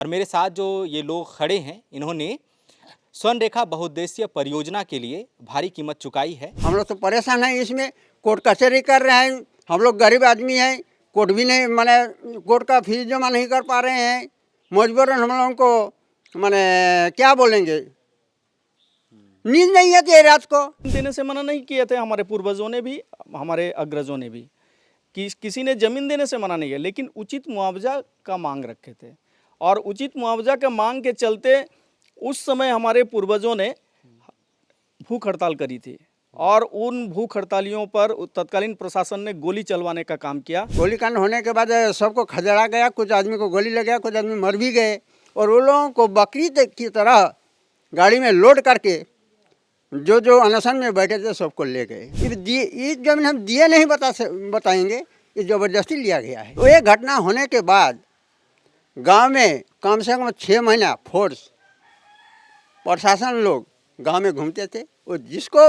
और मेरे साथ जो ये लोग खड़े हैं, इन्होंने स्वर्णरेखा बहुउद्देशीय परियोजना के लिए भारी कीमत चुकाई है। हम लोग तो परेशान हैं, इसमें कोर्ट कचहरी कर रहे हैं। हम लोग गरीब आदमी हैं, कोर्ट भी नहीं माने कोर्ट का फीस जमा नहीं कर पा रहे हैं। मजबूरन हम लोगों को माने क्या बोलेंगे, नींद नहीं आती है रात को। देने से मना नहीं किए थे हमारे पूर्वजों ने भी, हमारे अग्रजों ने भी, कि किसी ने ज़मीन देने से मना नहीं किया, लेकिन उचित मुआवजा का मांग रखे थे। और उचित मुआवजा के मांग के चलते उस समय हमारे पूर्वजों ने भूख हड़ताल करी थी और उन भूख हड़तालियों पर तत्कालीन प्रशासन ने गोली चलवाने का काम किया। गोलीकांड होने के बाद सबको खदेड़ा गया, कुछ आदमी को गोली लग गया, कुछ आदमी मर भी गए। और वो लोगों को बकरीद की तरह गाड़ी में लोड करके जो अनशन में बैठे थे सबको ले गए। ये जमीन हम दिए नहीं बताएंगे, ये ज़बरदस्ती लिया गया है। तो ये घटना होने के बाद गांव में कम से कम 6 महीना फोर्स प्रशासन लोग गांव में घूमते थे। और जिसको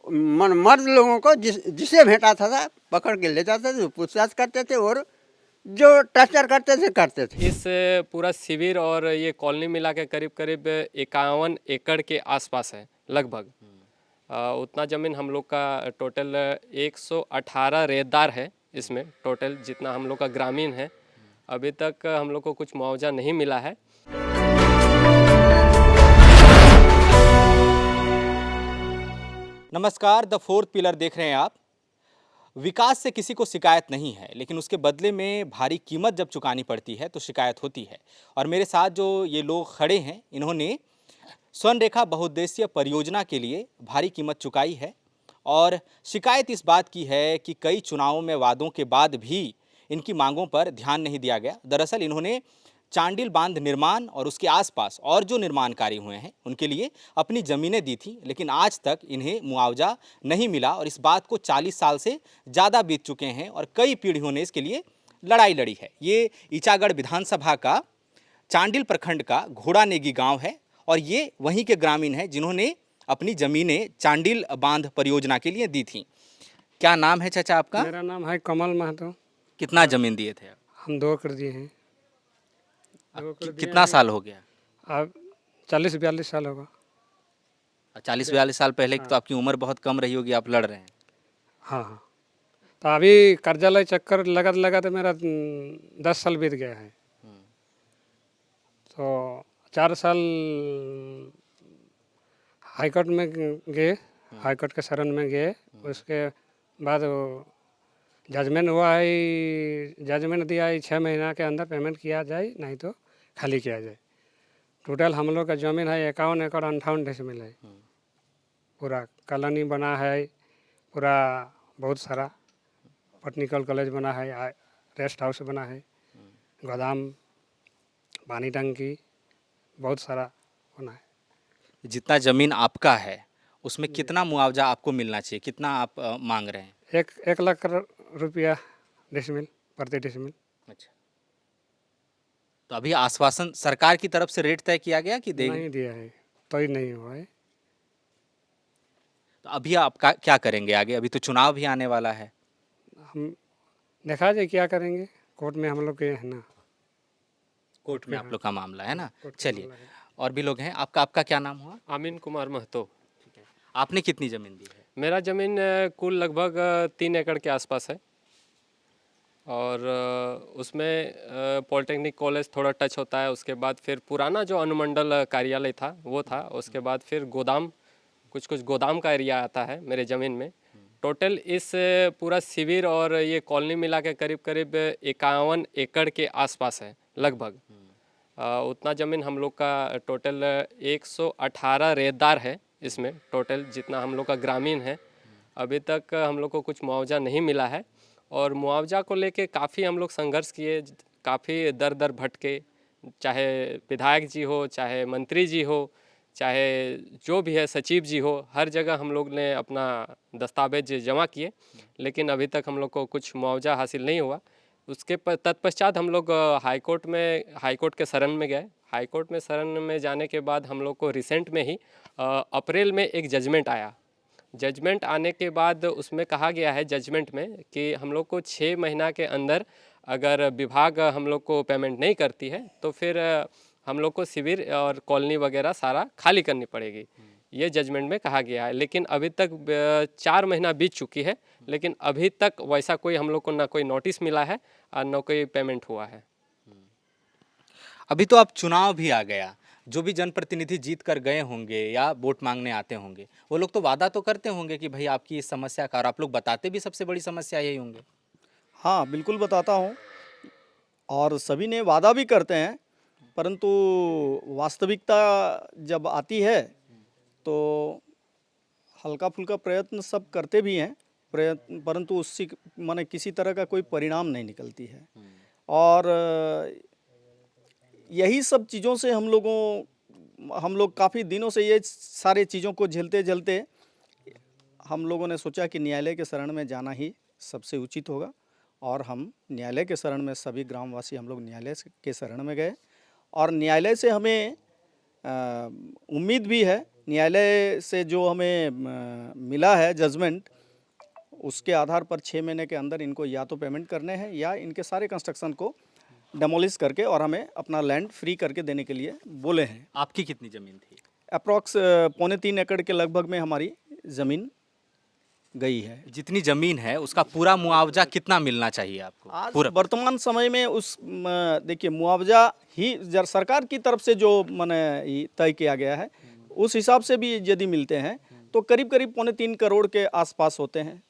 मर्द लोगों को जिसे भेंटा था पकड़ के ले जाते थे, पूछताछ करते थे और जो टर्चर करते थे। इस पूरा शिविर और ये कॉलोनी मिला के करीब 51 एकड़ के आसपास है लगभग। उतना ज़मीन हम लोग का टोटल 118 रेतदार है। इसमें टोटल जितना हम लोग का ग्रामीण है, अभी तक हम लोग को कुछ मुआवजा नहीं मिला है। नमस्कार, द फोर्थ पिलर देख रहे हैं आप। विकास से किसी को शिकायत नहीं है, लेकिन उसके बदले में भारी कीमत जब चुकानी पड़ती है तो शिकायत होती है। और मेरे साथ जो ये लोग खड़े हैं, इन्होंने स्वर्णरेखा बहुउद्देशीय परियोजना के लिए भारी कीमत चुकाई है। और शिकायत इस बात की है कि कई चुनावों में वादों के बाद भी इनकी मांगों पर ध्यान नहीं दिया गया। दरअसल इन्होंने चांडिल बांध निर्माण और उसके आसपास और जो निर्माण कार्य हुए हैं उनके लिए अपनी ज़मीनें दी थी, लेकिन आज तक इन्हें मुआवजा नहीं मिला। और इस बात को 40 साल से ज़्यादा बीत चुके हैं और कई पीढ़ियों ने इसके लिए लड़ाई लड़ी है। ये ईचागढ़ विधानसभा का चांडिल प्रखंड का घोड़ानेगी गांव है और ये वहीं के ग्रामीण हैं जिन्होंने अपनी ज़मीनें चांडिल बांध परियोजना के लिए दी थी। क्या नाम है चाचा आपका? मेरा नाम है कमल महतो। कितना ज़मीन दिए थे? हम 2 एकड़ दिए हैं। कितना साल हो गया? अब 40-42 साल होगा। 40-42 साल पहले की तो आपकी उम्र बहुत कम रही होगी, आप लड़ रहे हैं। हाँ हाँ, तो अभी कर्जालय चक्कर लगा तो मेरा 10 साल बीत गया है। तो 4 साल हाईकोर्ट में गए, हाईकोर्ट के शरण में गए। उसके बाद जजमेंट हुआ है, जजमेंट दिया है 6 महीना के अंदर पेमेंट किया जाए, नहीं तो खाली किया जाए। टोटल हम लोग का ज़मीन है 51 एकड़ 58 डिसमिल है। पूरा कॉलोनी बना है, पूरा बहुत सारा टेक्निकल कॉलेज बना है, रेस्ट हाउस बना है, गोदाम, पानी टंकी, बहुत सारा बना है। जितना ज़मीन आपका है उसमें कितना मुआवजा आपको मिलना चाहिए, कितना आप मांग रहे हैं? 1 लाख रुपया डिसमिल, प्रति डिसमिल। अच्छा, तो अभी आश्वासन सरकार की तरफ से रेट तय किया गया कि देंगे? नहीं दिया है, तो ही नहीं हुआ है। तो अभी आप क्या करेंगे आगे? अभी तो चुनाव भी आने वाला है। हम देखा जाए क्या करेंगे, कोर्ट में हम लोग के है ना। कोर्ट में आप लोग का मामला है ना। कोर्ट का चलिए, मामला है। और भी लोग हैं। आपका क्या नाम हुआ? आमीन कुमार महतो। आपने कितनी ज़मीन दी है? मेरा ज़मीन कुल लगभग 3 एकड़ के आसपास है। और उसमें पॉलिटेक्निक कॉलेज थोड़ा टच होता है। उसके बाद फिर पुराना जो अनुमंडल कार्यालय था वो था। उसके बाद फिर गोदाम, कुछ गोदाम का एरिया आता है मेरे ज़मीन में। टोटल इस पूरा शिविर और ये कॉलोनी मिला के करीब 51 एकड़ के आसपास है लगभग। उतना ज़मीन हम लोग का टोटल 118 रेतदार है। इसमें टोटल जितना हम लोग का ग्रामीण है, अभी तक हम लोग को कुछ मुआवजा नहीं मिला है। और मुआवजा को लेके काफ़ी हम लोग संघर्ष किए, काफ़ी दर भटके, चाहे विधायक जी हो, चाहे मंत्री जी हो, चाहे जो भी है सचिव जी हो, हर जगह हम लोग ने अपना दस्तावेज जमा किए, लेकिन अभी तक हम लोग को कुछ मुआवजा हासिल नहीं हुआ। उसके तत्पश्चात हम लोग हाईकोर्ट के शरण में गए। हाईकोर्ट में शरण में जाने के बाद हम लोग को रिसेंट में ही अप्रैल में एक जजमेंट आया। जजमेंट आने के बाद उसमें कहा गया है जजमेंट में कि हम लोग को 6 महीना के अंदर अगर विभाग हम लोग को पेमेंट नहीं करती है तो फिर हम लोग को शिविर और कॉलोनी वगैरह सारा खाली करनी पड़ेगी, ये जजमेंट में कहा गया है। लेकिन अभी तक 4 महीना बीत चुकी है, लेकिन अभी तक वैसा कोई हम लोग को ना कोई नोटिस मिला है और ना कोई पेमेंट हुआ है। अभी तो अब चुनाव भी आ गया, जो भी जनप्रतिनिधि जीत कर गए होंगे या वोट मांगने आते होंगे, वो लोग तो वादा तो करते होंगे कि भाई आपकी इस समस्या का, और आप लोग बताते भी सबसे बड़ी समस्या यही होंगे। हाँ, बिल्कुल बताता हूँ, और सभी ने वादा भी करते हैं, परंतु वास्तविकता जब आती है तो हल्का फुल्का प्रयत्न सब करते भी हैं, परंतु उससे माने किसी तरह का कोई परिणाम नहीं निकलती है। और यही सब चीज़ों से हम लोग काफ़ी दिनों से ये सारे चीज़ों को झेलते झेलते हम लोगों ने सोचा कि न्यायालय के शरण में जाना ही सबसे उचित होगा, और हम न्यायालय के शरण में सभी ग्रामवासी हम लोग न्यायालय के शरण में गए। और न्यायालय से हमें उम्मीद भी है, न्यायालय से जो हमें मिला है जजमेंट, उसके आधार पर 6 महीने के अंदर इनको या तो पेमेंट करने हैं या इनके सारे कंस्ट्रक्शन को डेमोलिश करके और हमें अपना लैंड फ्री करके देने के लिए बोले हैं। आपकी कितनी ज़मीन थी? अप्रॉक्स 3.25 एकड़ के लगभग में हमारी ज़मीन गई है। जितनी ज़मीन है उसका पूरा मुआवजा कितना मिलना चाहिए आपको? आज पूरा वर्तमान समय में देखिए, मुआवजा ही सरकार की तरफ से जो माने तय किया गया है, उस हिसाब से भी यदि मिलते हैं तो करीब करीब 3.25 करोड़ के आसपास होते हैं।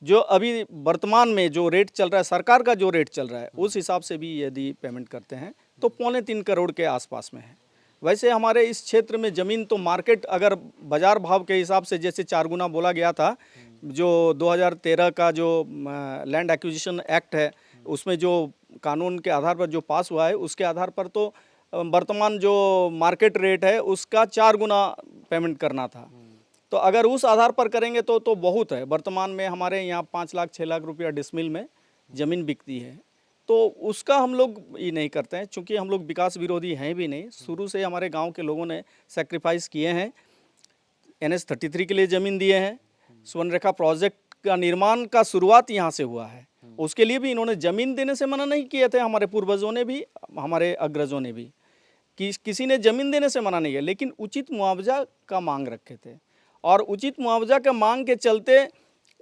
जो अभी वर्तमान में जो रेट चल रहा है, सरकार का जो रेट चल रहा है, उस हिसाब से भी यदि पेमेंट करते हैं तो 3.25 करोड़ के आसपास में है। वैसे हमारे इस क्षेत्र में ज़मीन तो मार्केट अगर बाज़ार भाव के हिसाब से जैसे 4 गुना बोला गया था, जो 2013 का जो लैंड एक्विजिशन एक्ट है, उसमें जो कानून के आधार पर जो पास हुआ है, उसके आधार पर तो वर्तमान जो मार्केट रेट है उसका 4 गुना पेमेंट करना था। तो अगर उस आधार पर करेंगे तो बहुत है। वर्तमान में हमारे यहाँ 5 लाख 6 लाख रुपया डिसमिल में ज़मीन बिकती है, तो उसका हम लोग ये नहीं करते हैं, चूँकि हम लोग विकास विरोधी हैं भी नहीं। शुरू से हमारे गांव के लोगों ने सेक्रीफाइस किए हैं, NH 33 के लिए ज़मीन दिए हैं, स्वर्णरेखा प्रोजेक्ट का निर्माण का शुरुआत यहाँ से हुआ है, उसके लिए भी इन्होंने ज़मीन देने से मना नहीं किए थे, हमारे पूर्वजों ने भी, हमारे अग्रजों ने भी, किसी ने ज़मीन देने से मना नहीं किया, लेकिन उचित मुआवजा का मांग रखे थे। और उचित मुआवजा का मांग के चलते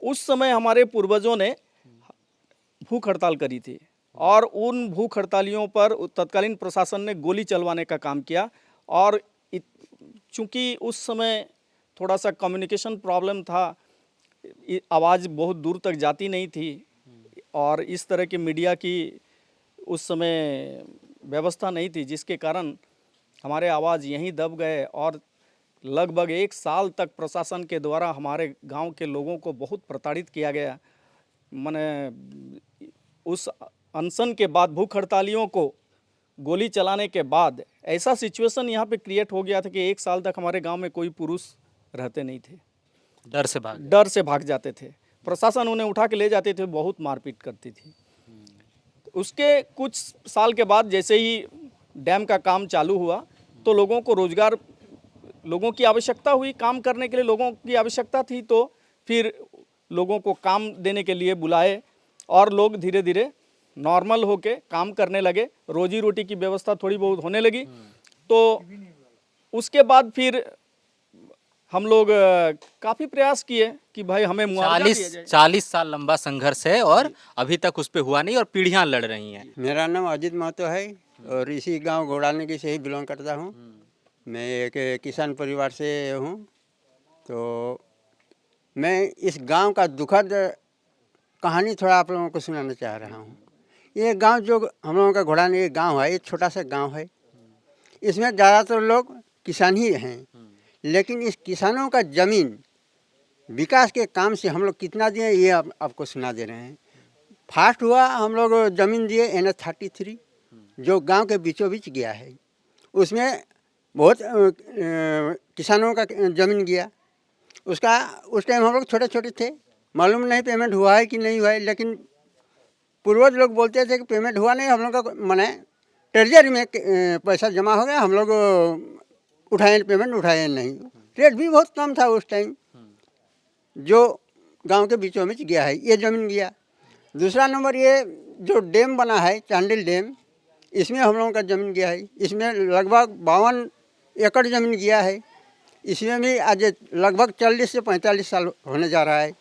उस समय हमारे पूर्वजों ने भूख हड़ताल करी थी, और उन भूख हड़तालियों पर तत्कालीन प्रशासन ने गोली चलवाने का काम किया। और चूँकि उस समय थोड़ा सा कम्युनिकेशन प्रॉब्लम था, आवाज़ बहुत दूर तक जाती नहीं थी, और इस तरह की मीडिया की उस समय व्यवस्था नहीं थी, जिसके कारण हमारे आवाज़ यहीं दब गए। और लगभग 1 साल तक प्रशासन के द्वारा हमारे गांव के लोगों को बहुत प्रताड़ित किया गया। माने उस अनशन के बाद, भूख हड़तालियों को गोली चलाने के बाद ऐसा सिचुएशन यहाँ पे क्रिएट हो गया था कि 1 साल तक हमारे गांव में कोई पुरुष रहते नहीं थे, डर से भाग जाते थे। प्रशासन उन्हें उठा के ले जाते थे, बहुत मारपीट करती थी। उसके कुछ साल के बाद जैसे ही डैम का काम चालू हुआ तो लोगों को रोजगार, लोगों की आवश्यकता हुई, काम करने के लिए लोगों की आवश्यकता थी, तो फिर लोगों को काम देने के लिए बुलाए और लोग धीरे धीरे नॉर्मल होके काम करने लगे, रोजी रोटी की व्यवस्था थोड़ी बहुत होने लगी। तो उसके बाद फिर हम लोग काफ़ी प्रयास किए कि भाई हमें मुआवजा दिया जाए। 40 साल लंबा संघर्ष है और अभी तक उस पर हुआ नहीं, और पीढ़ियां लड़ रही हैं। मेरा नाम अजित महतो है और इसी गांव घोड़ालगी से ही बिलोंग करता हूँ। मैं एक किसान परिवार से हूँ। तो मैं इस गांव का दुखद कहानी थोड़ा आप लोगों को सुनाना चाह रहा हूँ। ये गांव जो हम लोगों का घोड़ालगी गांव है, ये छोटा सा गांव है। इसमें ज़्यादातर लोग किसान ही हैं, लेकिन इस किसानों का ज़मीन विकास के काम से हम लोग कितना दिए ये आपको सुना दे रहे हैं। फास्ट हुआ, हम लोग ज़मीन दिए NH 33 जो गांव के बीचों बीच गया है। उसमें बहुत किसानों का ज़मीन गया। उसका उस टाइम हम लोग छोटे छोटे थे, मालूम नहीं पेमेंट हुआ है कि नहीं हुआ है, लेकिन पूर्वज लोग बोलते थे कि पेमेंट हुआ नहीं। हम लोग का माने ट्रेजरी में पैसा जमा हो गया, हम लोग उठाए पेमेंट उठाए नहीं। रेट भी बहुत कम था उस टाइम। जो गांव के बीचों बीच गया है ये ज़मीन गया। दूसरा नंबर ये जो डैम बना है चांडिल डैम, इसमें हम लोगों का ज़मीन गया है। इसमें लगभग 52 एकड़ ज़मीन गया है। इसमें भी आज लगभग 40 से 45 साल होने जा रहा है,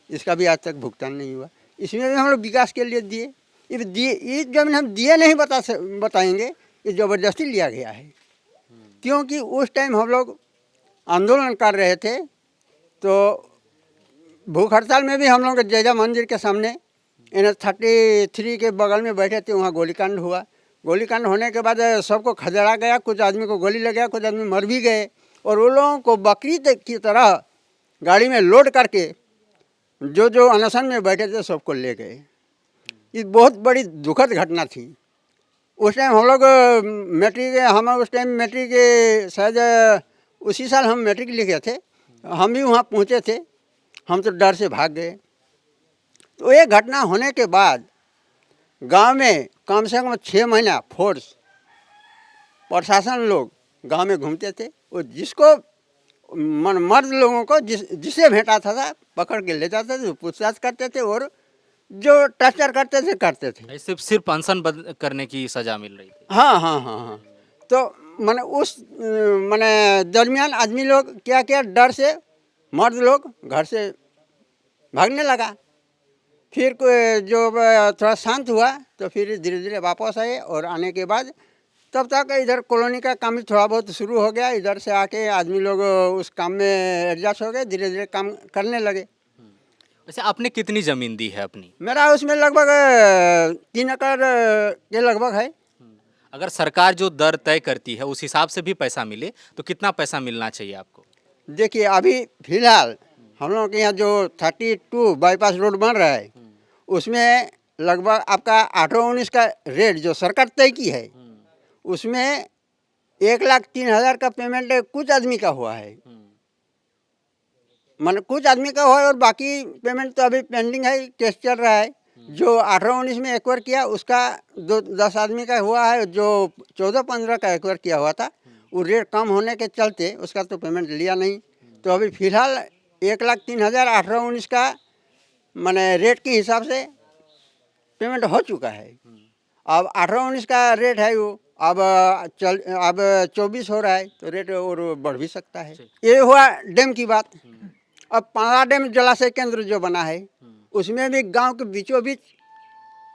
इसका भी आज तक भुगतान नहीं हुआ। इसमें भी हम लोग विकास के लिए दिए, ये ज़मीन हम दिए नहीं बताएंगे, ये ज़बरदस्ती लिया गया है। क्योंकि उस टाइम हम लोग आंदोलन कर रहे थे, तो भूख हड़ताल में भी हम लोग जैजा मंदिर के सामने NH-33 के बगल में बैठे थे, वहाँ गोलीकांड हुआ। गोलीकांड होने के बाद सबको खदेड़ा गया, कुछ आदमी को गोली लग गया, कुछ आदमी मर भी गए। और वो लोगों को बकरी की तरह गाड़ी में लोड करके जो अनशन में बैठे थे सबको ले गए। ये बहुत बड़ी दुखद घटना थी। उस टाइम हम लोग उस टाइम मैट्रिक शायद उसी साल हम मैट्रिक लिखे थे, हम भी वहाँ पहुँचे थे। हम तो डर से भाग गए। तो ये घटना होने के बाद गांव में कम से कम 6 महीना फोर्स प्रशासन लोग गांव में घूमते थे, और जिसको मर्द लोगों को जिसे भेंटाता था पकड़ के ले जाते थे, पूछताछ करते थे, और जो टर्चर करते थे। सिर्फ अनशन करने की सजा मिल रही थी। हाँ। तो मैंने उस दरमियान आदमी लोग क्या क्या डर से मर्द लोग घर से भागने लगा। फिर जो थोड़ा शांत हुआ तो फिर धीरे धीरे वापस आए, और आने के बाद तब तक इधर कॉलोनी का काम भी थोड़ा बहुत शुरू हो गया। इधर से आके आदमी लोग उस काम में एडजस्ट हो गए, धीरे धीरे काम करने लगे। वैसे आपने कितनी ज़मीन दी है अपनी? मेरा उसमें लगभग 3 एकड़ के लगभग है। अगर सरकार जो दर तय करती है उस हिसाब से भी पैसा मिले तो कितना पैसा मिलना चाहिए आपको? देखिए, अभी फिलहाल हम लोगों के यहाँ जो 32 बाईपास रोड बन रहा है, उसमें लगभग आपका 18-19 का रेट जो सरकार तय की है, उसमें 1,03,000 का पेमेंट कुछ आदमी का हुआ है। कुछ आदमी का हुआ है, और बाकी पेमेंट तो अभी पेंडिंग है, केस चल रहा है। जो 18-19 में एक्वायर किया उसका 10 आदमी का हुआ है, जो 14-15 का एक्वायर किया हुआ था, वो रेट कम होने के चलते उसका तो पेमेंट लिया नहीं। तो अभी फिलहाल 1,03,000 18-19 का रेट के हिसाब से पेमेंट हो चुका है। अब 18-19 का रेट है, वो अब 24 हो रहा है, तो रेट और बढ़ भी सकता है। ये हुआ डैम की बात। अब पांगला डैम जलाशय केंद्र जो बना है, उसमें भी गांव के बीचों बीच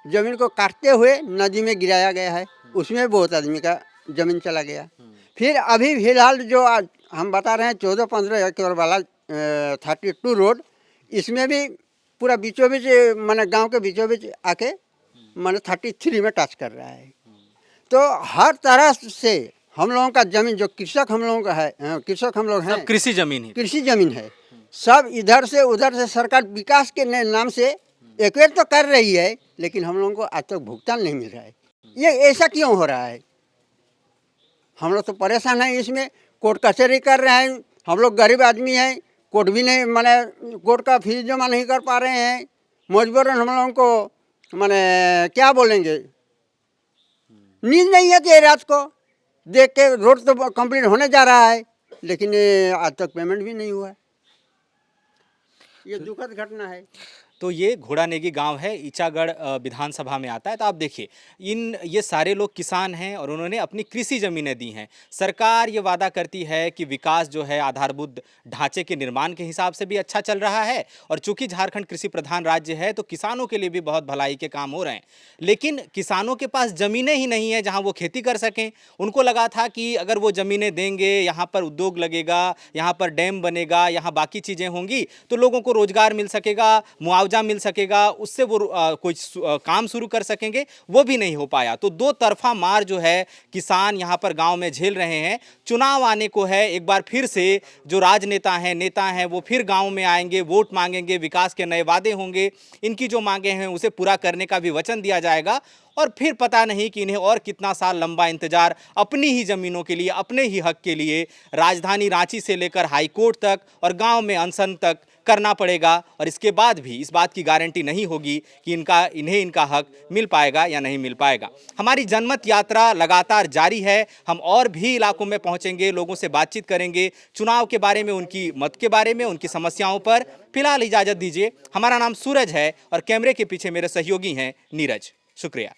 जमीन को काटते हुए नदी में गिराया गया है। उसमें बहुत आदमी का जमीन चला गया। फिर अभी फिलहाल जो आज हम बता रहे हैं 14-15 एकड़ वाला 32 रोड, इसमें भी पूरा बीचों बीच गांव के बीचों बीच आके 33 में टच कर रहा है। तो हर तरह से हम लोगों का जमीन जो कृषक हम लोगों का है, कृषक हम लोग हैं, कृषि जमीन है, सब इधर से उधर से सरकार विकास के नाम से एक्वायर तो कर रही है, लेकिन हम लोगों को आज तक भुगतान नहीं मिल रहा है। ये ऐसा क्यों हो रहा है? हम लोग तो परेशान हैं इसमें। कोर्ट कचहरी कर रहे हैं, हम लोग गरीब आदमी हैं, कोर्ट भी नहीं कोर्ट का फीस जमा नहीं कर पा रहे हैं। मजबूरन हम लोगों को क्या बोलेंगे, नींद नहीं आती है रात को देख के। रोड तो कंप्लीट होने जा रहा है, लेकिन आज तक पेमेंट भी नहीं हुआ है। ये दुखद घटना है। तो ये घोड़ानेगी गांव है, ईचागढ़ विधानसभा में आता है। तो आप देखिए, ये सारे लोग किसान हैं और उन्होंने अपनी कृषि ज़मीनें दी हैं। सरकार ये वादा करती है कि विकास जो है आधारभूत ढांचे के निर्माण के हिसाब से भी अच्छा चल रहा है, और चूंकि झारखंड कृषि प्रधान राज्य है तो किसानों के लिए भी बहुत भलाई के काम हो रहे हैं। लेकिन किसानों के पास ज़मीनें ही नहीं है जहाँ वो खेती कर सकें। उनको लगा था कि अगर वो ज़मीनें देंगे, यहाँ पर उद्योग लगेगा, यहाँ पर डैम बनेगा, यहाँ बाकी चीज़ें होंगी, तो लोगों को रोजगार मिल सकेगा, मुआवजा मिल सकेगा, उससे वो कोई काम शुरू कर सकेंगे। वो भी नहीं हो पाया। तो दो तरफा मार जो है किसान यहाँ पर गांव में झेल रहे हैं। चुनाव आने को है, एक बार फिर से जो राजनेता हैं, नेता हैं, वो फिर गांव में आएंगे, वोट मांगेंगे, विकास के नए वादे होंगे, इनकी जो मांगे हैं उसे पूरा करने का भी वचन दिया जाएगा, और फिर पता नहीं कि इन्हें और कितना साल लंबा इंतजार अपनी ही ज़मीनों के लिए, अपने ही हक के लिए राजधानी रांची से लेकर हाई कोर्ट तक और गांव में अनशन तक करना पड़ेगा और इसके बाद भी इस बात की गारंटी नहीं होगी कि इन्हें इनका हक मिल पाएगा या नहीं मिल पाएगा। हमारी जनमत यात्रा लगातार जारी है। हम और भी इलाकों में पहुंचेंगे, लोगों से बातचीत करेंगे, चुनाव के बारे में, उनकी मत के बारे में, उनकी समस्याओं पर। फिलहाल इजाजत दीजिए। हमारा नाम सूरज है और कैमरे के पीछे मेरे सहयोगी हैं नीरज। शुक्रिया।